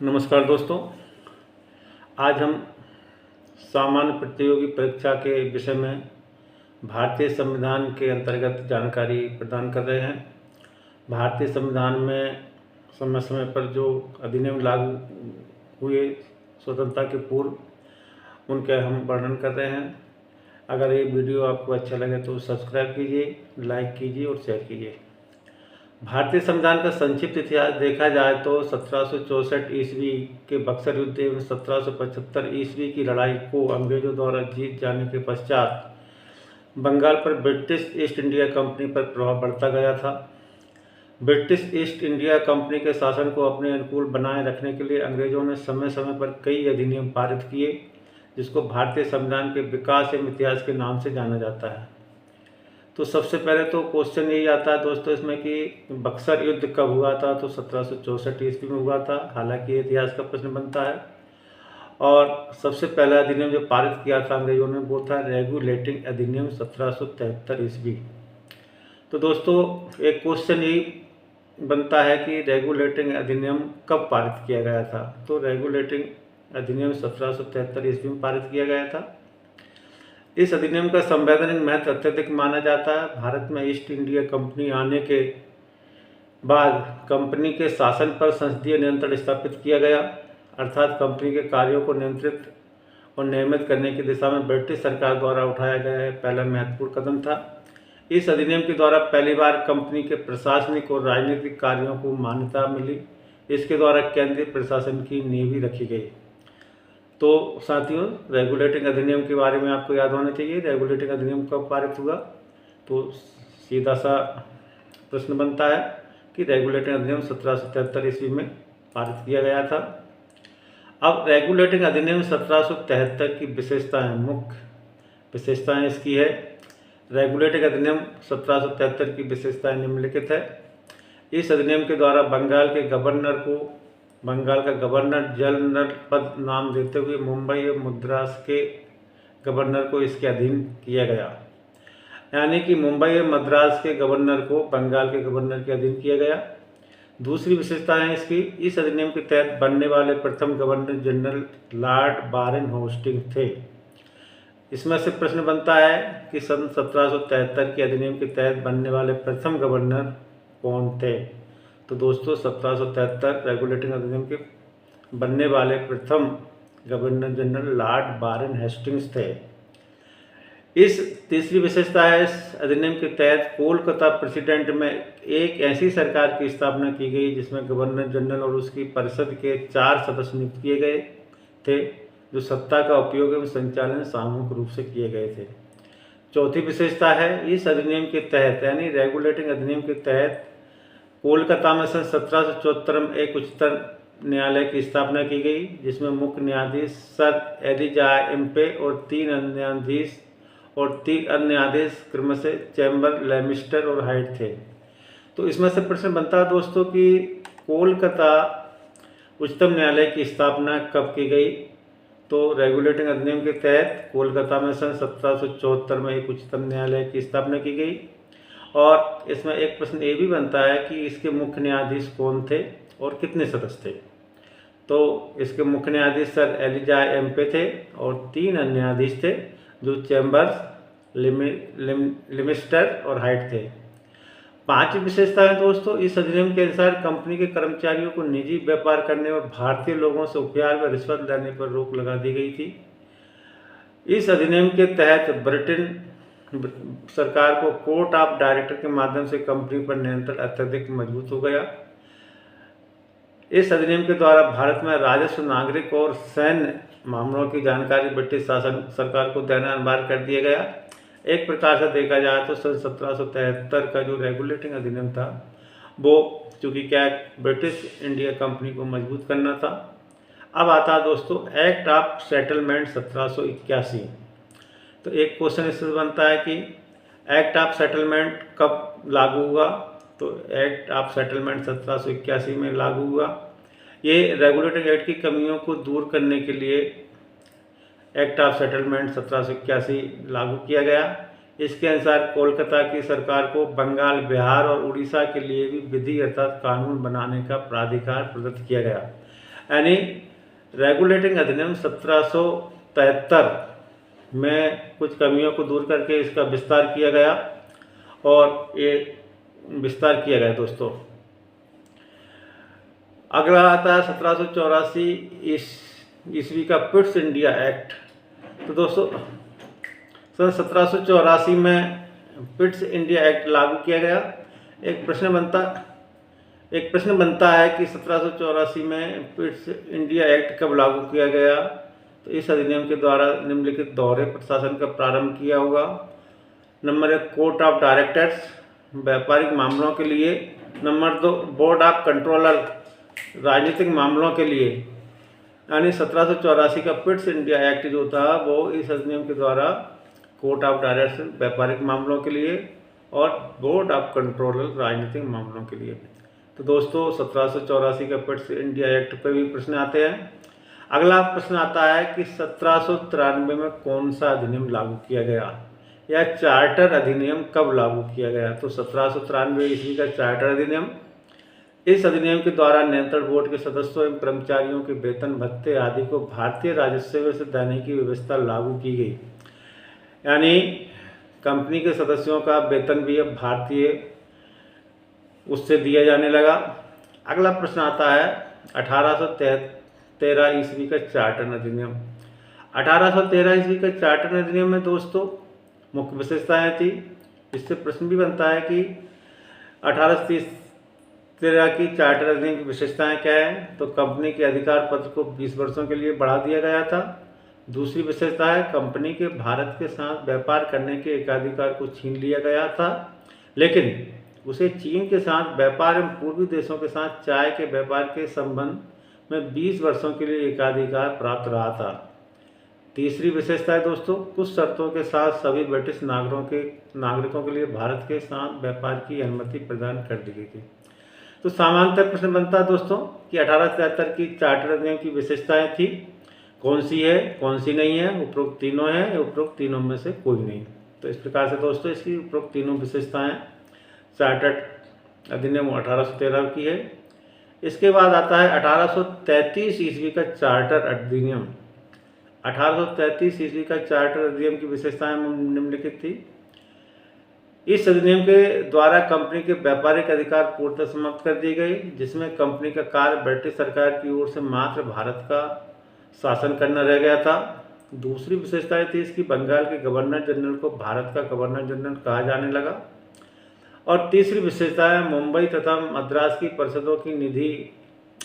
नमस्कार दोस्तों। आज हम सामान्य प्रतियोगी परीक्षा के विषय में भारतीय संविधान के अंतर्गत जानकारी प्रदान कर रहे हैं। भारतीय संविधान में समय समय पर जो अधिनियम लागू हुए स्वतंत्रता के पूर्व, उनके हम वर्णन कर रहे हैं। अगर ये वीडियो आपको अच्छा लगे तो सब्सक्राइब कीजिए, लाइक कीजिए और शेयर कीजिए। भारतीय संविधान का संक्षिप्त इतिहास देखा जाए तो 1764 ईस्वी के बक्सर युद्ध एवं 1775 ईस्वी की लड़ाई को अंग्रेजों द्वारा जीत जाने के पश्चात बंगाल पर ब्रिटिश ईस्ट इंडिया कंपनी पर प्रभाव बढ़ता गया था। ब्रिटिश ईस्ट इंडिया कंपनी के शासन को अपने अनुकूल बनाए रखने के लिए अंग्रेजों ने समय समय पर कई अधिनियम पारित किए, जिसको भारतीय संविधान के विकास एवं इतिहास के नाम से जाना जाता है। तो सबसे पहले तो क्वेश्चन यही आता है दोस्तों इसमें कि बक्सर युद्ध कब हुआ था। तो 1764 ईस्वी में हुआ था। हालांकि ये इतिहास का प्रश्न बनता है। और सबसे पहला अधिनियम जो पारित किया था अंग्रेजों ने वो था रेगुलेटिंग अधिनियम 1773 ईस्वी। तो दोस्तों एक क्वेश्चन यही बनता है कि रेगुलेटिंग अधिनियम कब पारित किया गया था। तो रेगुलेटिंग अधिनियम 1773 ईस्वी में पारित किया गया था। इस अधिनियम का संवैधानिक महत्व अत्यधिक माना जाता है। भारत में ईस्ट इंडिया कंपनी आने के बाद कंपनी के शासन पर संसदीय नियंत्रण स्थापित किया गया, अर्थात कंपनी के कार्यों को नियंत्रित और नियमित करने की दिशा में ब्रिटिश सरकार द्वारा उठाया गया पहला महत्वपूर्ण कदम था। इस अधिनियम के द्वारा पहली बार कंपनी के प्रशासनिक और राजनीतिक कार्यों को मान्यता मिली। इसके द्वारा केंद्रीय प्रशासन की नींव भी रखी गई। तो साथियों, रेगुलेटिंग अधिनियम के बारे में आपको याद होना चाहिए। रेगुलेटिंग अधिनियम कब पारित हुआ, तो सीधा सा प्रश्न बनता है कि रेगुलेटिंग अधिनियम 1773 ईस्वी में पारित किया गया था। अब रेगुलेटिंग अधिनियम 1773 की विशेषताएं, मुख्य विशेषताएं इसकी है। रेगुलेटिंग अधिनियम 1773 की विशेषताएं निम्नलिखित है। इस अधिनियम के द्वारा बंगाल के गवर्नर को बंगाल का गवर्नर जनरल पद नाम देते हुए मुंबई और मद्रास के गवर्नर को इसके अधीन किया गया। यानी कि मुंबई और मद्रास के गवर्नर को बंगाल के गवर्नर के अधीन किया गया। दूसरी विशेषता है इसकी, इस अधिनियम के तहत बनने वाले प्रथम governor general Lord Warren hostings थे। इसमें से प्रश्न बनता है कि सन 1773 के अधिनियम के तहत बनने वाले प्रथम गवर्नर कौन थे। तो दोस्तों 1773 रेगुलेटिंग अधिनियम के बनने वाले प्रथम governor general Lord Warren Hastings थे। इस तीसरी विशेषता है, इस अधिनियम के तहत कोलकाता प्रेसिडेंट में एक ऐसी सरकार की स्थापना की गई जिसमें गवर्नर जनरल और उसकी परिषद के 4 सदस्य नियुक्त किए गए थे, जो सत्ता का उपयोग एवं संचालन सामूहिक रूप से किए गए थे। चौथी विशेषता है, इस अधिनियम के तहत यानी रेगुलेटिंग अधिनियम के तहत कोलकाता में सन 1774 में एक उच्चतर न्यायालय की स्थापना की गई, जिसमें मुख्य न्यायाधीश सर एलिजाह एम्पे और 3 अन्य न्यायाधीश क्रमशः चैम्बर, लेमिस्टर और हाइट थे। तो इसमें से प्रश्न बनता है दोस्तों कि कोलकाता उच्चतम न्यायालय की स्थापना कब की गई। तो रेगुलेटिंग अधिनियम के तहत कोलकाता में सन 1774 में एक उच्चतम न्यायालय की स्थापना की गई। और इसमें एक प्रश्न ये भी बनता है कि इसके मुख्य न्यायाधीश कौन थे और कितने सदस्य थे। तो इसके मुख्य न्यायाधीश सर एलिजाह एम्पे थे और 3 अन्य न्यायाधीश थे, जो चैम्बर्स, लिमिस्टर और हाइट थे। 5 विशेषताएं दोस्तों, इस अधिनियम के अनुसार कंपनी के कर्मचारियों को निजी व्यापार करने और भारतीय लोगों से उपहार व रिश्वत लेने पर रोक लगा दी गई थी। इस अधिनियम के तहत ब्रिटेन सरकार को कोर्ट ऑफ डायरेक्टर के माध्यम से कंपनी पर नियंत्रण अत्यधिक मजबूत हो गया। इस अधिनियम के द्वारा भारत में राजस्व, नागरिक और सैन्य मामलों की जानकारी ब्रिटिश शासन सरकार को देना अनिवार्य कर दिया गया। एक प्रकार से देखा जाए तो सन 1773 का जो रेगुलेटिंग अधिनियम था वो चूँकि क्या ब्रिटिश इंडिया कंपनी को मजबूत करना था। अब आता है दोस्तों एक्ट ऑफ सेटलमेंट 1781। तो एक क्वेश्चन इससे बनता है कि एक्ट ऑफ सेटलमेंट कब लागू हुआ। तो एक्ट ऑफ सेटलमेंट 1781 में लागू हुआ। ये रेगुलेटिंग एक्ट की कमियों को दूर करने के लिए एक्ट ऑफ सेटलमेंट 1781 लागू किया गया। इसके अनुसार कोलकाता की सरकार को बंगाल, बिहार और उड़ीसा के लिए भी विधि अर्थात कानून बनाने का प्राधिकार प्रदत्त किया गया। यानी रेगुलेटिंग अधिनियम 1773 में कुछ कमियों को दूर करके इसका विस्तार किया गया और ये विस्तार किया गया दोस्तों। अगला आता है 1784 ईस्वी का पिट्स इंडिया एक्ट। तो दोस्तों सन 1784 में पिट्स इंडिया एक्ट लागू किया गया। एक प्रश्न बनता है कि 1784 में पिट्स इंडिया एक्ट कब लागू किया गया। तो इस अधिनियम के द्वारा निम्नलिखित दोहरे प्रशासन का प्रारंभ किया होगा। नंबर 1 कोर्ट ऑफ डायरेक्टर्स व्यापारिक मामलों के लिए। नंबर 2 बोर्ड ऑफ कंट्रोलर राजनीतिक मामलों के लिए। यानी 1784 का पिट्स इंडिया एक्ट जो था वो इस अधिनियम के द्वारा कोर्ट ऑफ डायरेक्टर्स व्यापारिक मामलों के लिए और बोर्ड ऑफ कंट्रोलर राजनीतिक मामलों के लिए। तो दोस्तों 1784 का पिट्स इंडिया एक्ट पर भी प्रश्न आते हैं। अगला प्रश्न आता है कि 1793 में कौन सा अधिनियम लागू किया गया या चार्टर अधिनियम कब लागू किया गया। तो 1793 ईस्वी का चार्टर अधिनियम। इस अधिनियम के द्वारा नियंत्रण बोर्ड के सदस्यों एवं कर्मचारियों के वेतन भत्ते आदि को भारतीय राजस्व से देने की व्यवस्था लागू की गई। यानी कंपनी के सदस्यों का वेतन भी अब भारतीय उससे दिया जाने लगा। अगला प्रश्न आता है 1813 ईस्वी का चार्टर अधिनियम। 1813 ईस्वी का चार्टर अधिनियम में दोस्तों मुख्य विशेषताएं थी। इससे प्रश्न भी बनता है कि 1813 की चार्टर अधिनियम की विशेषताएं क्या है। तो कंपनी के अधिकार पत्र को 20 वर्षों के लिए बढ़ा दिया गया था। दूसरी विशेषता है कंपनी के भारत के साथ व्यापार करने के एकाधिकार को छीन लिया गया था, लेकिन उसे चीन के साथ व्यापार एवं पूर्वी देशों के साथ चाय के व्यापार के संबंध में 20 वर्षों के लिए एकाधिकार प्राप्त रहा था। तीसरी विशेषता है दोस्तों कुछ शर्तों के साथ सभी ब्रिटिश नागरिकों के लिए भारत के साथ व्यापार की अनुमति प्रदान कर दी गई थी। तो सामान्यतः प्रश्न बनता है दोस्तों कि 1873 की चार्टर अधिनियम की विशेषताएं थी, कौन सी है कौन सी नहीं है, उपरोक्त तीनों है या उपरोक्त तीनों में से कोई नहीं। तो इस प्रकार से दोस्तों इसकी उपरोक्त तीनों विशेषताएं चार्टर अधिनियम 1813 की है। इसके बाद आता है 1833 ईस्वी का चार्टर अधिनियम। 1833 ईस्वी का चार्टर अधिनियम की विशेषताएं निम्नलिखित थी। इस अधिनियम के द्वारा कंपनी के व्यापारिक अधिकार पूर्णतः समाप्त कर दिए गए, जिसमें कंपनी का कार्य ब्रिटिश सरकार की ओर से मात्र भारत का शासन करना रह गया था। दूसरी विशेषता थी इसकी बंगाल के गवर्नर जनरल को भारत का गवर्नर जनरल कहा जाने लगा। और तीसरी विशेषता है मुंबई तथा मद्रास की परिषदों की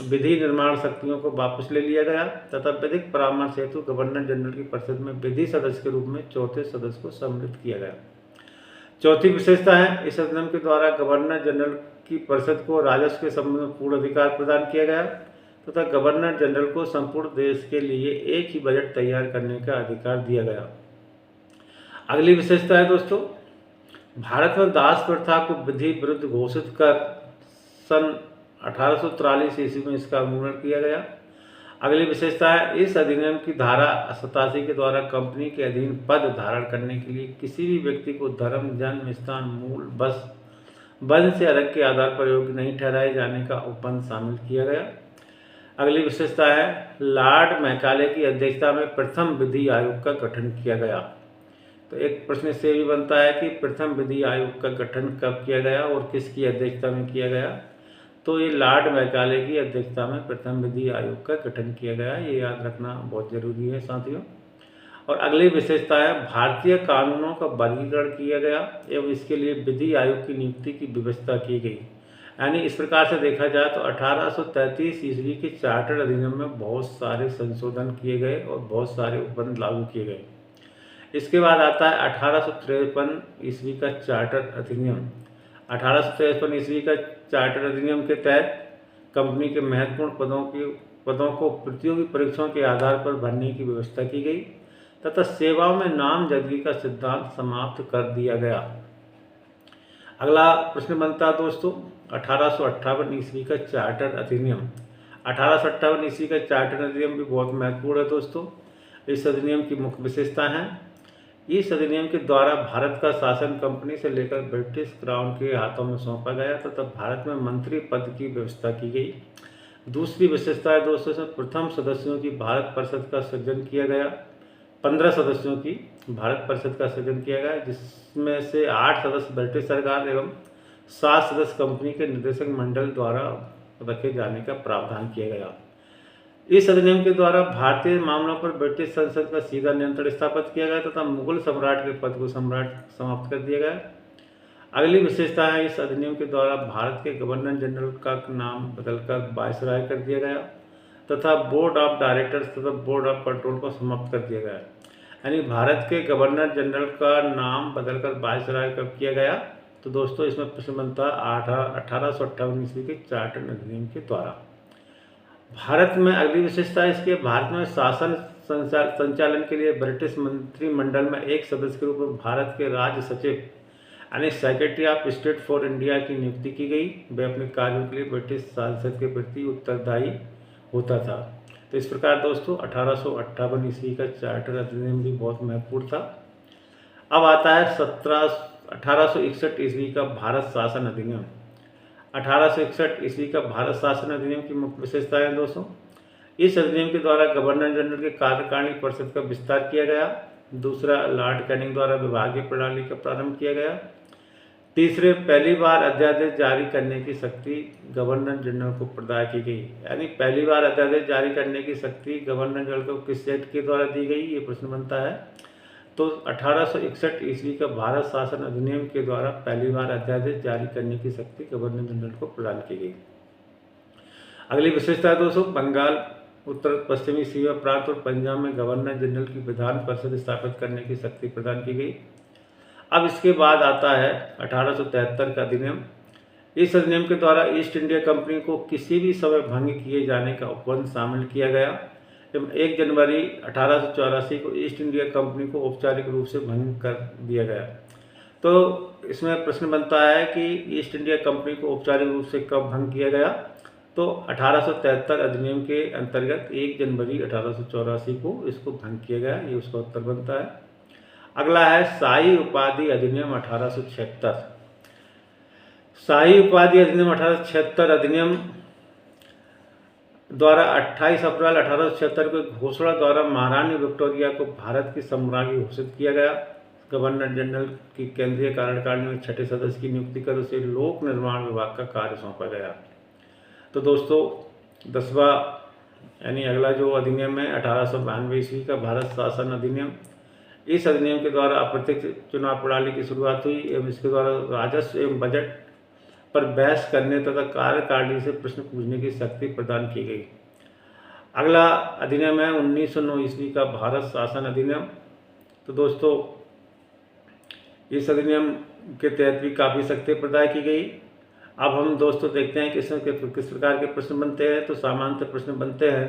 विधि निर्माण शक्तियों को वापस ले लिया गया तथा विधिक परामर्श हेतु गवर्नर जनरल की परिषद में विधि सदस्य के रूप में चौथे सदस्य को सम्मिलित किया गया। चौथी विशेषता है इस अधिनियम के द्वारा गवर्नर जनरल की परिषद को राजस्व के संबंध में पूर्ण अधिकार प्रदान किया गया तथा गवर्नर जनरल को संपूर्ण देश के लिए एक ही बजट तैयार करने का अधिकार दिया गया। अगली विशेषता है दोस्तों भारत में दास प्रथा को विधि विरुद्ध घोषित कर सन 1843 ईस्वी में इसका उन्मूलन किया गया। अगली विशेषता है इस अधिनियम की धारा 87 के द्वारा कंपनी के अधीन पद धारण करने के लिए किसी भी व्यक्ति को धर्म, जन्म स्थान, मूल, वंश से अलग के आधार पर योग्य नहीं ठहराए जाने का उपबंध शामिल किया गया। अगली विशेषता है लॉर्ड मैकाले की अध्यक्षता में प्रथम विधि आयोग का गठन किया गया। तो एक प्रश्न से भी बनता है कि प्रथम विधि आयोग का गठन कब किया गया और किसकी अध्यक्षता में किया गया। तो ये लॉर्ड मैकाले की अध्यक्षता में प्रथम विधि आयोग का गठन किया गया, ये याद रखना बहुत जरूरी है साथियों। और अगली विशेषता है भारतीय कानूनों का वर्गीकरण किया गया एवं इसके लिए विधि आयोग की नियुक्ति की व्यवस्था की गई। यानी इस प्रकार से देखा जाए तो 1833 ईस्वी के चार्टर अधिनियम में बहुत सारे संशोधन किए गए और बहुत सारे उपबंध लागू किए गए। इसके बाद आता है 1853 ईस्वी का चार्टर अधिनियम। 1853 ईस्वी का चार्टर अधिनियम के तहत कंपनी के महत्वपूर्ण पदों को प्रतियोगी परीक्षाओं के आधार पर भरने की व्यवस्था की गई तथा सेवाओं में नामजदगी का सिद्धांत समाप्त कर दिया गया। अगला प्रश्न बनता है दोस्तों 1858 ईस्वी का चार्टर अधिनियम। 1858 ईस्वी का चार्टर अधिनियम भी बहुत महत्वपूर्ण है दोस्तों। इस अधिनियम की मुख्य विशेषता है इस अधिनियम के द्वारा भारत का शासन कंपनी से लेकर ब्रिटिश क्राउन के हाथों में सौंपा गया तथा भारत में मंत्री पद की व्यवस्था की गई। दूसरी विशेषता है दोस्तों, इसमें प्रथम सदस्यों की भारत परिषद का सृजन किया गया। 15 सदस्यों की भारत परिषद का सृजन किया गया, जिसमें से 8 सदस्य ब्रिटिश सरकार एवं 7 सदस्य कंपनी के निदेशक मंडल द्वारा रखे जाने का प्रावधान किया गया। इस अधिनियम के द्वारा भारतीय मामलों पर ब्रिटिश संसद का सीधा नियंत्रण स्थापित किया गया तथा मुगल सम्राट के पद को समाप्त कर दिया गया। अगली विशेषता है, इस अधिनियम के द्वारा भारत के गवर्नर जनरल का नाम बदलकर वायसराय कर दिया गया तथा बोर्ड ऑफ डायरेक्टर्स तथा बोर्ड ऑफ कंट्रोल को समाप्त कर दिया गया। यानी भारत के गवर्नर जनरल का नाम बदलकर वायसराय कब किया गया, तो दोस्तों इसमें प्रश्न बनता है 1858 ईस्वी के चार्टर अधिनियम के द्वारा। भारत में अगली विशेषता इसके, भारत में शासन संचालन के लिए ब्रिटिश मंत्रिमंडल में एक सदस्य के रूप में भारत के राज्य सचिव यानी secretary of state for India की नियुक्ति की गई। वे अपने कार्यों के लिए ब्रिटिश सांसद के प्रति उत्तरदायी होता था। तो इस प्रकार दोस्तों 1858 ईस्वी का चार्टर अधिनियम भी बहुत महत्वपूर्ण था। अब आता है 1861 ईस्वी का भारत शासन अधिनियम। 1861 ईस्वी का भारत शासन अधिनियम की मुख्य विशेषताएं हैं दोस्तों, इस अधिनियम के द्वारा गवर्नर जनरल के कार्यकारिणी परिषद का विस्तार किया गया। दूसरा, लॉर्ड कैनिंग द्वारा विभागीय प्रणाली का प्रारंभ किया गया। तीसरे, पहली बार अध्यादेश जारी करने की शक्ति गवर्नर जनरल को प्रदान की गई। यानी पहली बार अध्यादेश जारी करने की शक्ति गवर्नर जनरल को किस एक्ट के द्वारा दी गई, ये प्रश्न बनता है। तो 1861 ईस्वी का भारत शासन अधिनियम के द्वारा पहली बार अध्यादेश जारी करने की शक्ति गवर्नर जनरल को प्रदान की गई। अगली विशेषता है दोस्तों, बंगाल उत्तर पश्चिमी सीमा प्रांत और पंजाब में गवर्नर जनरल की विधान परिषद स्थापित करने की शक्ति प्रदान की गई। अब इसके बाद आता है 1873 का अधिनियम। इस अधिनियम के द्वारा ईस्ट इंडिया कंपनी को किसी भी समय भंग किए जाने का उपबंध शामिल किया गया एवं 1 जनवरी 1884 को ईस्ट इंडिया कंपनी को औपचारिक रूप से भंग कर दिया गया। तो इसमें प्रश्न बनता है कि ईस्ट इंडिया कंपनी को औपचारिक रूप से कब भंग किया गया, तो 1873 अधिनियम के अंतर्गत 1 जनवरी 1884 को इसको भंग किया गया, ये उसका उत्तर बनता है। अगला है शाही उपाधि अधिनियम 1876। शाही उपाधि अधिनियम 1876 अधिनियम द्वारा 28 अप्रैल 1876 को घोषणा द्वारा महारानी विक्टोरिया को भारत की सम्राज्ञी घोषित किया गया। गवर्नर जनरल की केंद्रीय कार्यकारिणी में 6ठे सदस्य की नियुक्ति कर उसे लोक निर्माण विभाग का कार्य सौंपा गया। तो दोस्तों 10वां यानी अगला जो अधिनियम है 1892 ईस्वी का भारत शासन अधिनियम। इस अधिनियम के द्वारा अप्रत्यक्ष चुनाव प्रणाली की शुरुआत हुई एवं इसके द्वारा राजस्व एवं बजट पर बहस करने तथा कार्यकारिणी से प्रश्न पूछने की शक्ति प्रदान की गई। अगला अधिनियम है 1909 ईस्वी का भारत शासन अधिनियम। तो दोस्तों इस अधिनियम के तहत भी काफ़ी शक्ति प्रदान की गई। अब हम दोस्तों देखते हैं कि इसमें किस प्रकार के प्रश्न बनते हैं। तो सामान्यतः प्रश्न बनते हैं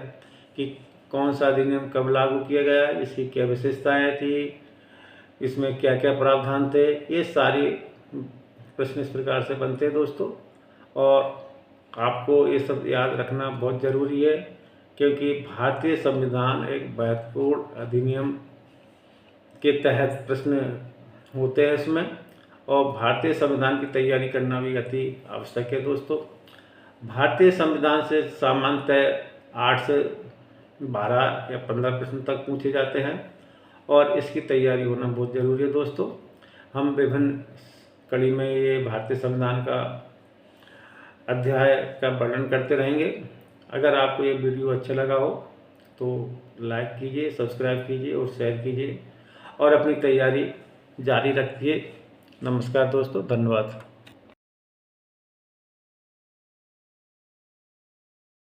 कि कौन सा अधिनियम कब लागू किया गया, इसकी क्या विशेषताएं थी, इसमें क्या क्या प्रावधान थे, ये सारी प्रश्न इस प्रकार से बनते हैं दोस्तों। और आपको ये सब याद रखना बहुत ज़रूरी है, क्योंकि भारतीय संविधान एक महत्वपूर्ण अधिनियम के तहत प्रश्न होते हैं इसमें, और भारतीय संविधान की तैयारी करना भी अति आवश्यक है दोस्तों। भारतीय संविधान से सामान्यतः 8 से 12 या 15 प्रश्न तक पूछे जाते हैं और इसकी तैयारी होना बहुत ज़रूरी है दोस्तों। हम विभिन्न कड़ी में ये भारतीय संविधान का अध्याय का वर्णन करते रहेंगे। अगर आपको ये वीडियो अच्छा लगा हो तो लाइक कीजिए, सब्सक्राइब कीजिए और शेयर कीजिए और अपनी तैयारी जारी रखिए। नमस्कार दोस्तों, धन्यवाद।